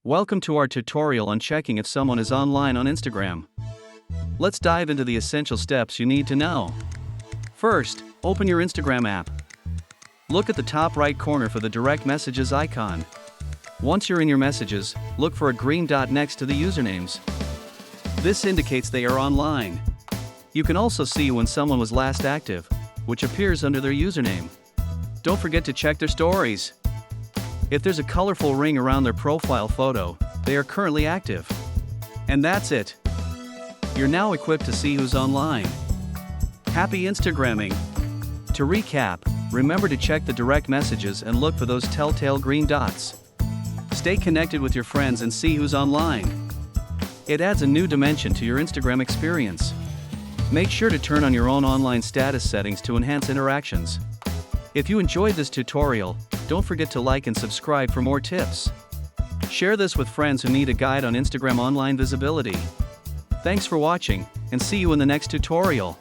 Welcome to our tutorial on checking if someone is online on Instagram. Let's dive into the essential steps you need to know. First, open your Instagram app. Look at the top right corner for the direct messages icon. Once you're in your messages, look for a green dot next to the usernames. This indicates they are online. You can also see when someone was last active, which appears under their username. Don't forget to check their stories. If there's a colorful ring around their profile photo, they are currently active. And that's it. You're now equipped to see who's online. Happy Instagramming! To recap, remember to check the direct messages and look for those telltale green dots. Stay connected with your friends and see who's online. It adds a new dimension to your Instagram experience. Make sure to turn on your own online status settings to enhance interactions. If you enjoyed this tutorial, don't forget to like and subscribe for more tips. Share this with friends who need a guide on Instagram online visibility. Thanks for watching, and see you in the next tutorial.